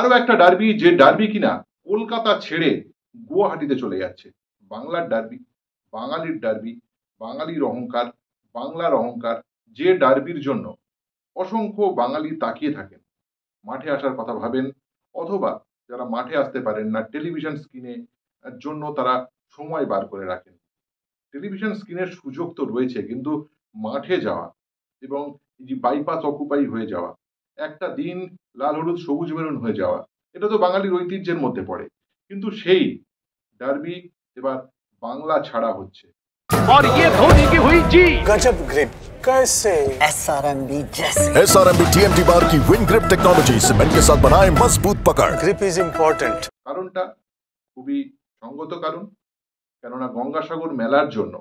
আরো একটা ডার্বি, যে ডার্বি কিনা কলকাতা ছেড়ে গুয়াহাটিতে চলে যাচ্ছে। বাংলার ডার্বি, বাঙালির ডার্বি, বাঙালির অহংকার, বাংলার অহংকার, যে ডার্বির জন্য অসংখ্য বাঙালি তাকিয়ে থাকেন, মাঠে আসার কথা ভাবেন, অথবা যারা মাঠে আসতে পারেন না টেলিভিশন স্ক্রিনে জন্য তারা সময় বার করে রাখেন। টেলিভিশন স্ক্রিনের সুযোগ তো রয়েছে, কিন্তু মাঠে যাওয়া এবং এই যে বাইপাস অকুপাই হয়ে যাওয়া, একটা দিন লাল হলুদ সবুজ মেরুন হয়ে যাওয়া, এটা তো বাঙালির ঐতিহ্যের মধ্যে পড়ে। কিন্তু সেই ডার্বি এবার বাংলা ছাড়া হচ্ছে। और ये धोनी की हुई जी गजब ग्रिप कैसे SRMB जैसे SRMB TMT बार की विन ग्रिप टेक्नोलॉजी सीमेंट के साथ बनाए मजबूत पकड़। Grip is important. কারণটা খুবই সঙ্গত কারণ, কেননা গঙ্গাসাগর মেলার জন্য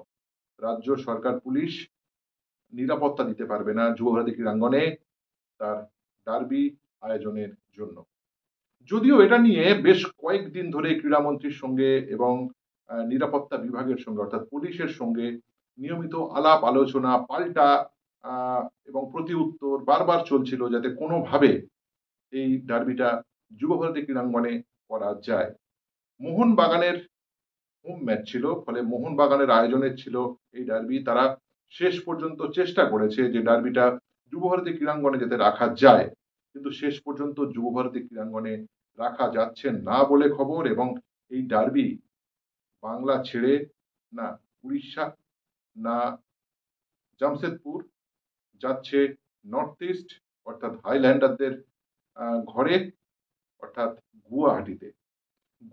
রাজ্য সরকার পুলিশ নিরাপত্তা দিতে পারবে না যুবভারতী ক্রীড়াঙ্গনে তার ডার্বি আয়োজনের জন্য। যদিও এটা নিয়ে বেশ কয়েকদিন ধরে ক্রীড়ামন্ত্রীর সঙ্গে এবং নিরাপত্তা বিভাগের সঙ্গে অর্থাৎ পুলিশের সঙ্গে নিয়মিত আলাপ আলোচনা, পাল্টা এবং প্রতি উত্তর বারবার চলছিল, যাতে কোনোভাবে এই ডার্বিটা যুবভারতী ক্রীড়াঙ্গনে করা যায়। মোহনবাগানের হোম ম্যাচ ছিল, ফলে মোহনবাগানের আয়োজনের ছিল এই ডার্বি। তারা শেষ পর্যন্ত চেষ্টা করেছে যে ডার্বিটা যুবভারতী ক্রীড়াঙ্গনে যাতে রাখা যায়, কিন্তু শেষ পর্যন্ত যুবভারতী ক্রীড়াঙ্গনে রাখা যাচ্ছে না বলে খবর। এবং এই ডার্বি বাংলা ছেড়ে না উড়িষ্যা না জামশেদপুর, যাচ্ছে নর্থ ইস্ট অর্থাৎ হাইল্যান্ডারদের ঘরে, অর্থাৎ গুয়াহাটিতে।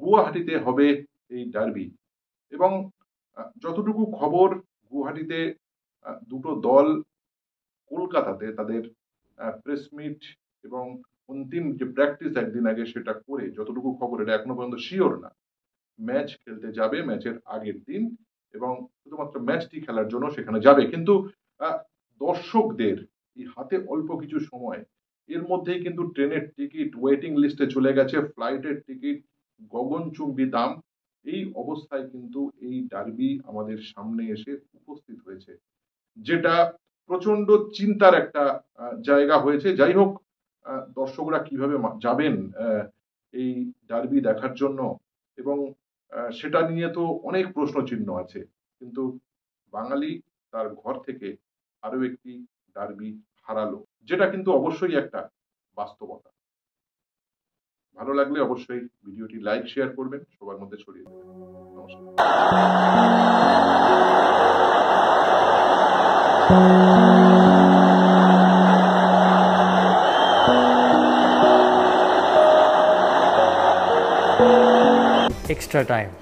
গুয়াহাটিতে হবে এই ডার্বি। এবং যতটুকু খবর, গুয়াহাটিতে দুটো দল কলকাতাতে তাদের প্রেস মিট এবং অন্তিম যে প্র্যাকটিস একদিন আগে সেটা করে, যতটুকু খবর, এটা এখনো পর্যন্ত শিওর না, ম্যাচ খেলতে যাবে ম্যাচের আগের দিন এবং শুধুমাত্র ম্যাচটি খেলার জন্য সেখানে যাবে। কিন্তু দর্শকদের এই হাতে অল্প কিছু সময়, এর মধ্যেই কিন্তু ট্রেনের টিকিট ওয়েটিং লিস্টে চলে গেছে, ফ্লাইটের টিকিট গগনচুম্বী দাম। এই অবস্থায় কিন্তু এই ডার্বি আমাদের সামনে এসে উপস্থিত হয়েছে, যেটা প্রচন্ড চিন্তার একটা জায়গা হয়েছে। যাই হোক, দর্শকরা কিভাবে যাবেন এই ডার্বি দেখার জন্য, এবং সেটা নিয়ে তো অনেক প্রশ্ন চিহ্ন আছে। কিন্তু বাঙালি তার ঘর থেকে আরো একটি ডার্বি হারালো, যেটা কিন্তু অবশ্যই একটা বাস্তবতা। ভালো লাগলে অবশ্যই ভিডিওটি লাইক শেয়ার করবেন, সবার মধ্যে ছড়িয়ে দেবেন। নমস্কার। extra time